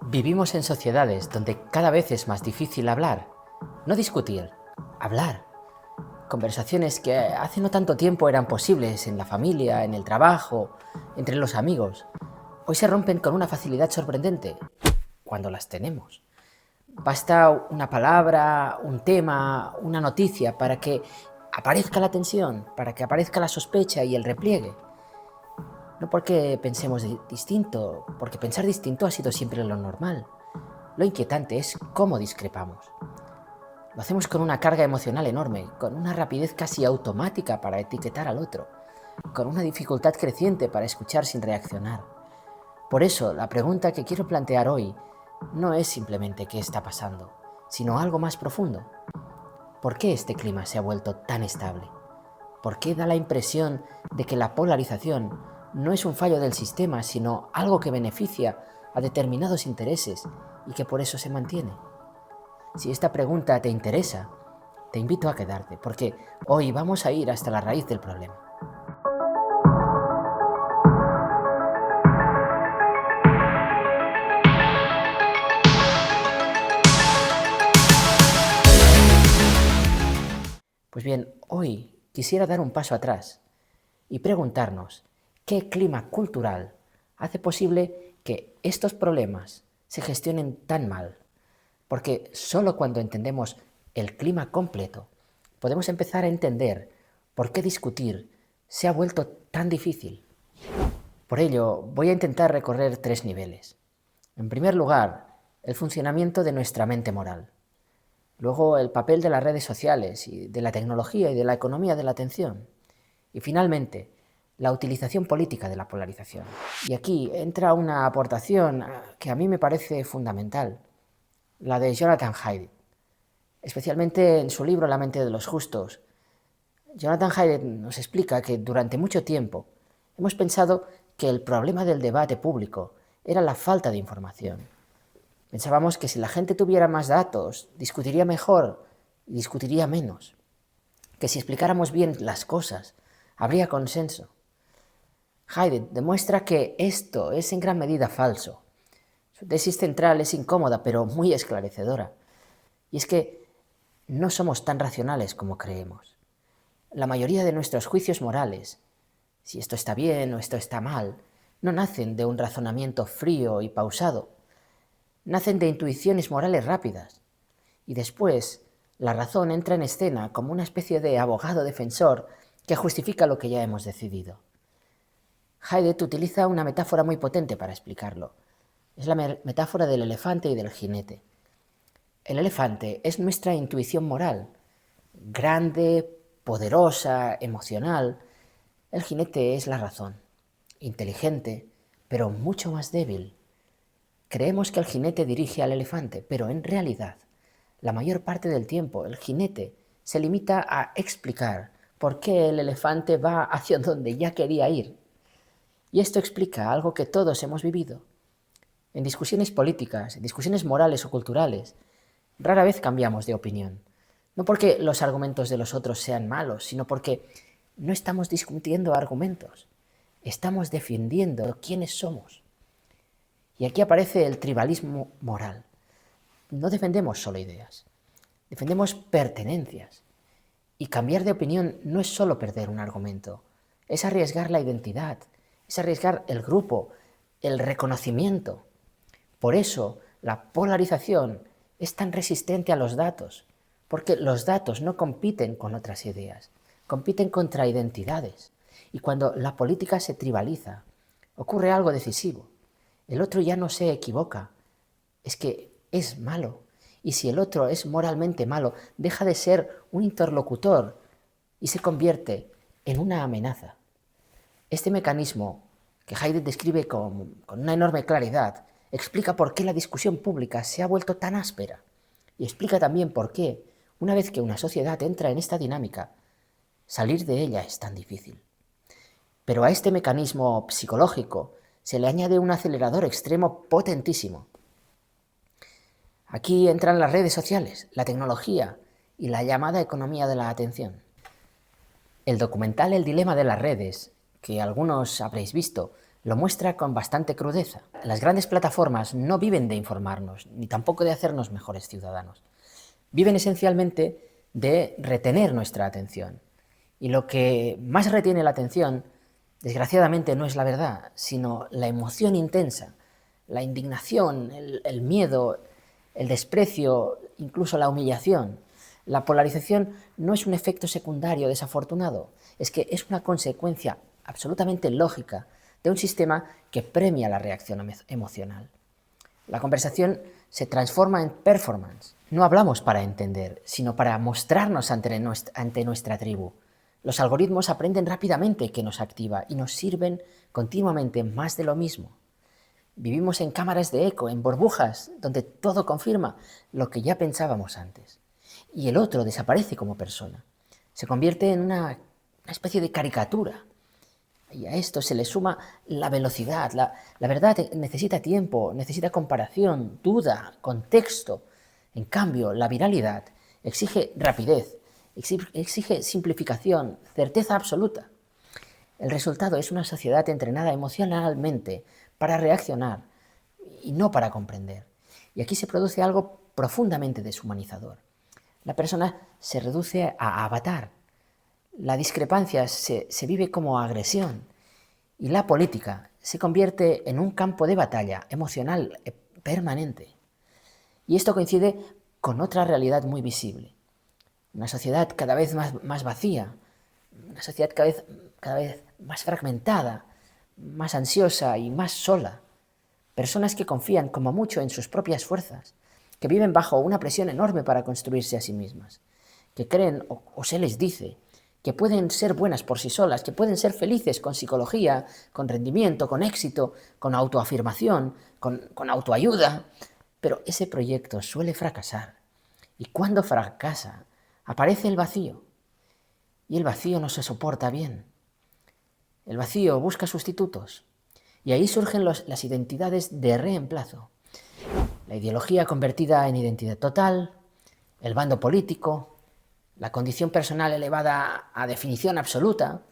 Vivimos en sociedades donde cada vez es más difícil hablar, no discutir, hablar. Conversaciones que hace no tanto tiempo eran posibles en la familia, en el trabajo, entre los amigos, hoy se rompen con una facilidad sorprendente cuando las tenemos. Basta una palabra, un tema, una noticia para que aparezca la tensión, para que aparezca la sospecha y el repliegue. No porque pensemos distinto, porque pensar distinto ha sido siempre lo normal. Lo inquietante es cómo discrepamos. Lo hacemos con una carga emocional enorme, con una rapidez casi automática para etiquetar al otro, con una dificultad creciente para escuchar sin reaccionar. Por eso, la pregunta que quiero plantear hoy no es simplemente qué está pasando, sino algo más profundo. ¿Por qué este clima se ha vuelto tan estable? ¿Por qué da la impresión de que la polarización no es un fallo del sistema, sino algo que beneficia a determinados intereses y que por eso se mantiene? Si esta pregunta te interesa, te invito a quedarte, porque hoy vamos a ir hasta la raíz del problema. Pues bien, hoy quisiera dar un paso atrás y preguntarnos qué clima cultural hace posible que estos problemas se gestionen tan mal. Porque solo cuando entendemos el clima completo podemos empezar a entender por qué discutir se ha vuelto tan difícil. Por ello, voy a intentar recorrer tres niveles. En primer lugar, el funcionamiento de nuestra mente moral. Luego, el papel de las redes sociales y de la tecnología y de la economía de la atención. Y finalmente, la utilización política de la polarización. Y aquí entra una aportación que a mí me parece fundamental, la de Jonathan Haidt, especialmente en su libro La mente de los justos. Jonathan Haidt nos explica que durante mucho tiempo hemos pensado que el problema del debate público era la falta de información. Pensábamos que si la gente tuviera más datos, discutiría mejor y discutiría menos. Que si explicáramos bien las cosas, habría consenso. Haidt demuestra que esto es en gran medida falso. Su tesis central es incómoda, pero muy esclarecedora. Y es que no somos tan racionales como creemos. La mayoría de nuestros juicios morales, si esto está bien o esto está mal, no nacen de un razonamiento frío y pausado. Nacen de intuiciones morales rápidas. Y después, la razón entra en escena como una especie de abogado defensor que justifica lo que ya hemos decidido. Haidt utiliza una metáfora muy potente para explicarlo. Es la metáfora del elefante y del jinete. El elefante es nuestra intuición moral, grande, poderosa, emocional. El jinete es la razón, inteligente, pero mucho más débil. Creemos que el jinete dirige al elefante, pero en realidad, la mayor parte del tiempo, el jinete se limita a explicar por qué el elefante va hacia donde ya quería ir. Y esto explica algo que todos hemos vivido. En discusiones políticas, en discusiones morales o culturales, rara vez cambiamos de opinión. No porque los argumentos de los otros sean malos, sino porque no estamos discutiendo argumentos. Estamos defendiendo quiénes somos. Y aquí aparece el tribalismo moral. No defendemos solo ideas, defendemos pertenencias. Y cambiar de opinión no es solo perder un argumento, es arriesgar la identidad, es arriesgar el grupo, el reconocimiento. Por eso la polarización es tan resistente a los datos, porque los datos no compiten con otras ideas, compiten contra identidades. Y cuando la política se tribaliza, ocurre algo decisivo. El otro ya no se equivoca, es que es malo. Y si el otro es moralmente malo, deja de ser un interlocutor y se convierte en una amenaza. Este mecanismo, que Haidt describe con una enorme claridad, explica por qué la discusión pública se ha vuelto tan áspera y explica también por qué, una vez que una sociedad entra en esta dinámica, salir de ella es tan difícil. Pero a este mecanismo psicológico se le añade un acelerador extremo potentísimo. Aquí entran las redes sociales, la tecnología y la llamada economía de la atención. El documental El dilema de las redes, que algunos habréis visto, lo muestra con bastante crudeza. Las grandes plataformas no viven de informarnos, ni tampoco de hacernos mejores ciudadanos. Viven esencialmente de retener nuestra atención. Y lo que más retiene la atención, desgraciadamente, no es la verdad, sino la emoción intensa, la indignación, el miedo, el desprecio, incluso la humillación. La polarización no es un efecto secundario desafortunado, es que es una consecuencia absolutamente lógica de un sistema que premia la reacción emocional. La conversación se transforma en performance. No hablamos para entender, sino para mostrarnos ante nuestra tribu. Los algoritmos aprenden rápidamente qué nos activa y nos sirven continuamente más de lo mismo. Vivimos en cámaras de eco, en burbujas, donde todo confirma lo que ya pensábamos antes. Y el otro desaparece como persona. Se convierte en una especie de caricatura. Y a esto se le suma la velocidad. La verdad necesita tiempo, necesita comparación, duda, contexto. En cambio, la viralidad exige rapidez, exige simplificación, certeza absoluta. El resultado es una sociedad entrenada emocionalmente para reaccionar y no para comprender. Y aquí se produce algo profundamente deshumanizador. La persona se reduce a avatar. La discrepancia se vive como agresión y la política se convierte en un campo de batalla emocional permanente. Y esto coincide con otra realidad muy visible. Una sociedad cada vez más vacía, una sociedad cada vez más fragmentada, más ansiosa y más sola. Personas que confían como mucho en sus propias fuerzas, que viven bajo una presión enorme para construirse a sí mismas, que creen o se les dice que pueden ser buenas por sí solas, que pueden ser felices con psicología, con rendimiento, con éxito, con autoafirmación, con autoayuda. Pero ese proyecto suele fracasar. Y cuando fracasa, aparece el vacío. Y el vacío no se soporta bien. El vacío busca sustitutos. Y ahí surgen las identidades de reemplazo. La ideología convertida en identidad total, el bando político, la condición personal elevada a definición absoluta,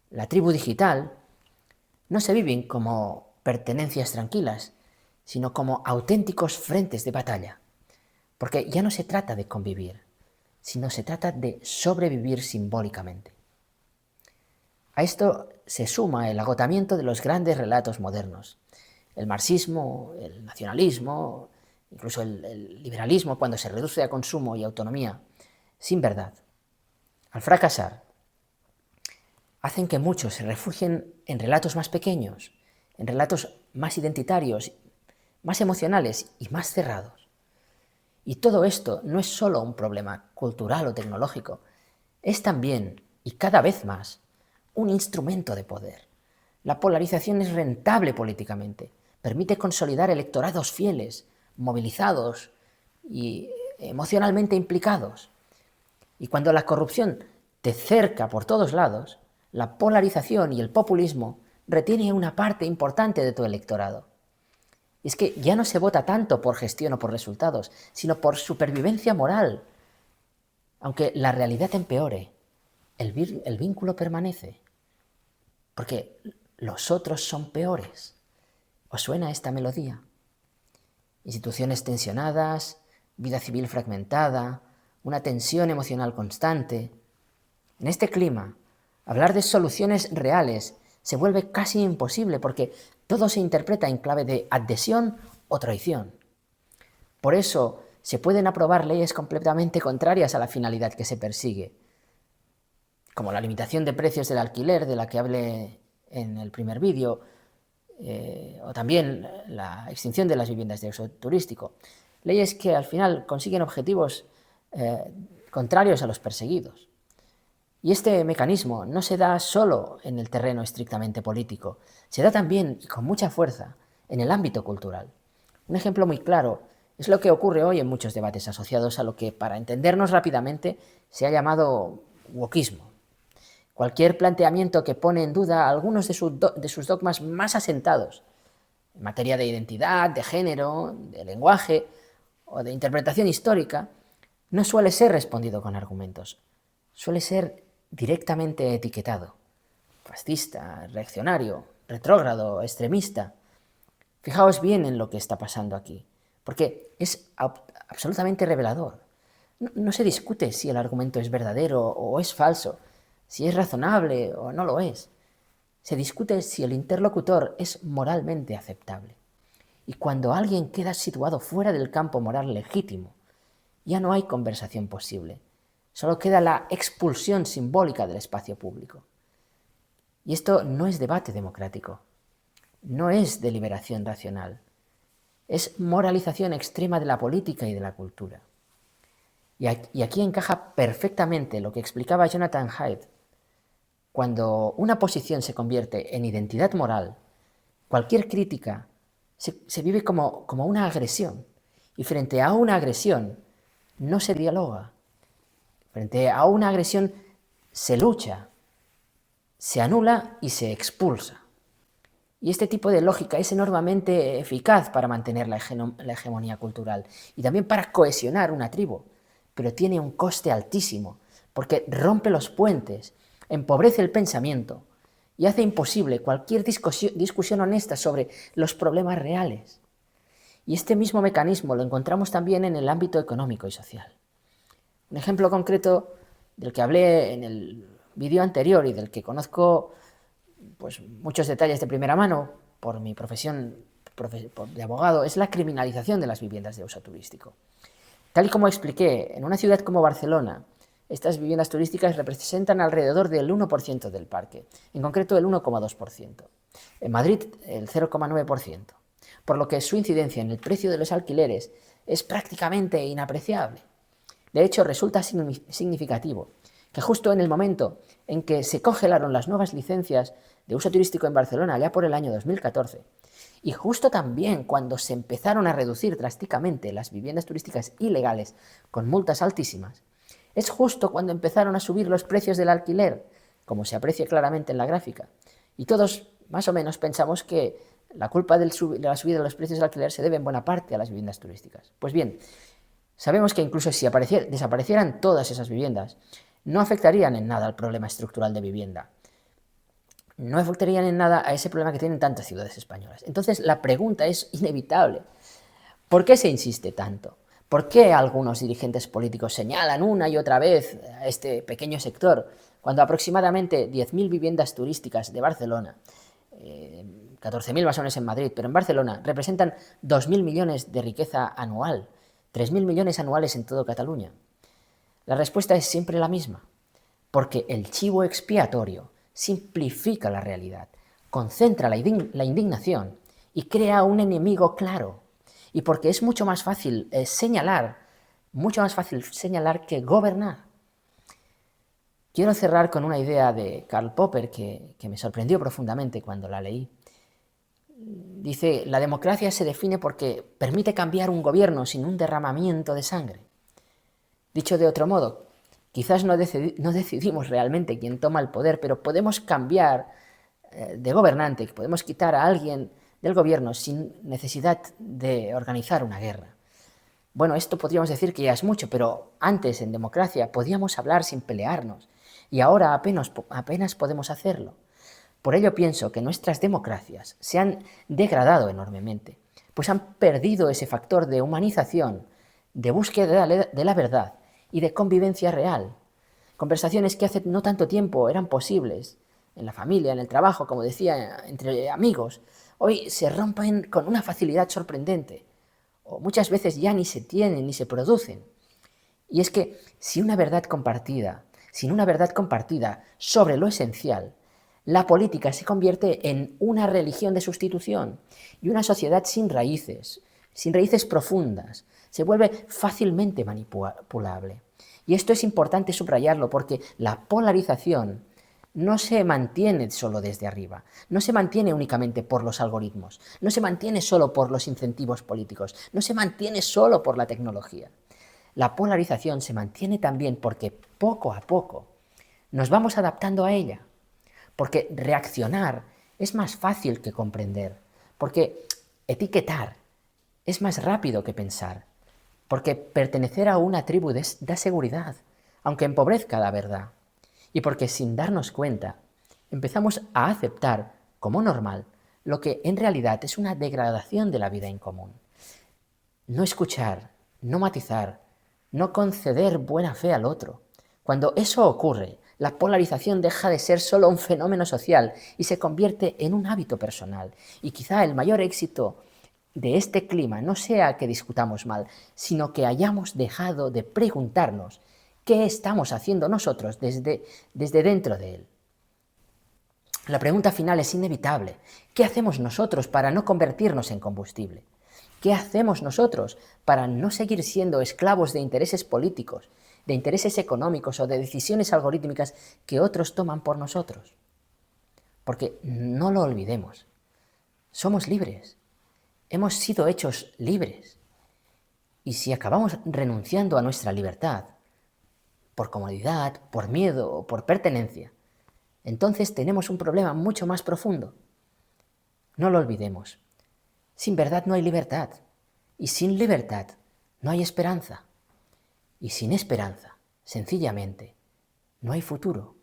la tribu digital, no se viven como pertenencias tranquilas, sino como auténticos frentes de batalla. Porque ya no se trata de convivir, sino se trata de sobrevivir simbólicamente. A esto se suma el agotamiento de los grandes relatos modernos. El marxismo, el nacionalismo, incluso el liberalismo, cuando se reduce a consumo y autonomía, sin verdad. Al fracasar, hacen que muchos se refugien en relatos más pequeños, en relatos más identitarios, más emocionales y más cerrados. Y todo esto no es solo un problema cultural o tecnológico, es también, y cada vez más, un instrumento de poder. La polarización es rentable políticamente, permite consolidar electorados fieles, movilizados y emocionalmente implicados. Y cuando la corrupción te cerca por todos lados, la polarización y el populismo retiene una parte importante de tu electorado. Y es que ya no se vota tanto por gestión o por resultados, sino por supervivencia moral. Aunque la realidad empeore, el vínculo permanece. Porque los otros son peores. ¿Os suena esta melodía? Instituciones tensionadas, vida civil fragmentada, una tensión emocional constante. En este clima, hablar de soluciones reales se vuelve casi imposible porque todo se interpreta en clave de adhesión o traición. Por eso se pueden aprobar leyes completamente contrarias a la finalidad que se persigue, como la limitación de precios del alquiler, de la que hablé en el primer vídeo, o también la extinción de las viviendas de uso turístico. Leyes que al final consiguen objetivos contrarios a los perseguidos. Y este mecanismo no se da solo en el terreno estrictamente político, se da también, y con mucha fuerza, en el ámbito cultural. Un ejemplo muy claro es lo que ocurre hoy en muchos debates asociados a lo que, para entendernos rápidamente, se ha llamado wokismo. Cualquier planteamiento que pone en duda algunos de sus dogmas más asentados, en materia de identidad, de género, de lenguaje o de interpretación histórica, no suele ser respondido con argumentos, suele ser directamente etiquetado: fascista, reaccionario, retrógrado, extremista. Fijaos bien en lo que está pasando aquí, porque es absolutamente revelador. No se discute si el argumento es verdadero o es falso, si es razonable o no lo es. Se discute si el interlocutor es moralmente aceptable. Y cuando alguien queda situado fuera del campo moral legítimo, ya no hay conversación posible. Solo queda la expulsión simbólica del espacio público. Y esto no es debate democrático, no es deliberación racional, es moralización extrema de la política y de la cultura. Y aquí encaja perfectamente lo que explicaba Jonathan Haidt. Cuando una posición se convierte en identidad moral, cualquier crítica se vive como una agresión. Y frente a una agresión no se dialoga. Frente a una agresión se lucha, se anula y se expulsa. Y este tipo de lógica es enormemente eficaz para mantener la hegemonía cultural y también para cohesionar una tribu, pero tiene un coste altísimo, porque rompe los puentes, empobrece el pensamiento y hace imposible cualquier discusión honesta sobre los problemas reales. Y este mismo mecanismo lo encontramos también en el ámbito económico y social. Un ejemplo concreto del que hablé en el vídeo anterior y del que conozco pues, muchos detalles de primera mano por mi profesión de abogado es la criminalización de las viviendas de uso turístico. Tal y como expliqué, en una ciudad como Barcelona, estas viviendas turísticas representan alrededor del 1% del parque, en concreto el 1,2%. En Madrid, el 0,9%, por lo que su incidencia en el precio de los alquileres es prácticamente inapreciable. De hecho, resulta significativo que justo en el momento en que se congelaron las nuevas licencias de uso turístico en Barcelona, ya por el año 2014, y justo también cuando se empezaron a reducir drásticamente las viviendas turísticas ilegales con multas altísimas, es justo cuando empezaron a subir los precios del alquiler, como se aprecia claramente en la gráfica. Y todos, más o menos, pensamos que la culpa de la subida de los precios del alquiler se debe en buena parte a las viviendas turísticas. Pues bien, sabemos que incluso si desaparecieran todas esas viviendas, no afectarían en nada al problema estructural de vivienda. No afectarían en nada a ese problema que tienen tantas ciudades españolas. Entonces la pregunta es inevitable. ¿Por qué se insiste tanto? ¿Por qué algunos dirigentes políticos señalan una y otra vez a este pequeño sector cuando aproximadamente 10.000 viviendas turísticas de Barcelona, 14.000 más o menos en Madrid, pero en Barcelona representan 2.000 millones de riqueza anual, 3.000 millones anuales en todo Cataluña? La respuesta es siempre la misma, porque el chivo expiatorio simplifica la realidad, concentra la indignación y crea un enemigo claro, y porque es mucho más fácil señalar que gobernar. Quiero cerrar con una idea de Karl Popper que me sorprendió profundamente cuando la leí. Dice, la democracia se define porque permite cambiar un gobierno sin un derramamiento de sangre. Dicho de otro modo, quizás no decidimos realmente quién toma el poder, pero podemos cambiar de gobernante, podemos quitar a alguien del gobierno sin necesidad de organizar una guerra. Bueno, esto podríamos decir que ya es mucho, pero antes en democracia podíamos hablar sin pelearnos y ahora apenas podemos hacerlo. Por ello pienso que nuestras democracias se han degradado enormemente, pues han perdido ese factor de humanización, de búsqueda de la verdad y de convivencia real. Conversaciones que hace no tanto tiempo eran posibles, en la familia, en el trabajo, como decía, entre amigos, hoy se rompen con una facilidad sorprendente, o muchas veces ya ni se tienen ni se producen. Y es que sin una verdad compartida sobre lo esencial, la política se convierte en una religión de sustitución y una sociedad sin raíces profundas, se vuelve fácilmente manipulable. Y esto es importante subrayarlo porque la polarización no se mantiene solo desde arriba, no se mantiene únicamente por los algoritmos, no se mantiene solo por los incentivos políticos, no se mantiene solo por la tecnología. La polarización se mantiene también porque poco a poco nos vamos adaptando a ella, porque reaccionar es más fácil que comprender, porque etiquetar es más rápido que pensar, porque pertenecer a una tribu da seguridad, aunque empobrezca la verdad, y porque sin darnos cuenta empezamos a aceptar como normal lo que en realidad es una degradación de la vida en común. No escuchar, no matizar, no conceder buena fe al otro. Cuando eso ocurre, la polarización deja de ser solo un fenómeno social y se convierte en un hábito personal. Y quizá el mayor éxito de este clima no sea que discutamos mal, sino que hayamos dejado de preguntarnos qué estamos haciendo nosotros desde dentro de él. La pregunta final es inevitable. ¿Qué hacemos nosotros para no convertirnos en combustible? ¿Qué hacemos nosotros para no seguir siendo esclavos de intereses políticos, de intereses económicos o de decisiones algorítmicas que otros toman por nosotros? Porque no lo olvidemos, somos libres, hemos sido hechos libres. Y si acabamos renunciando a nuestra libertad, por comodidad, por miedo o por pertenencia, entonces tenemos un problema mucho más profundo. No lo olvidemos. Sin verdad no hay libertad. Y sin libertad no hay esperanza. Y sin esperanza, sencillamente, no hay futuro.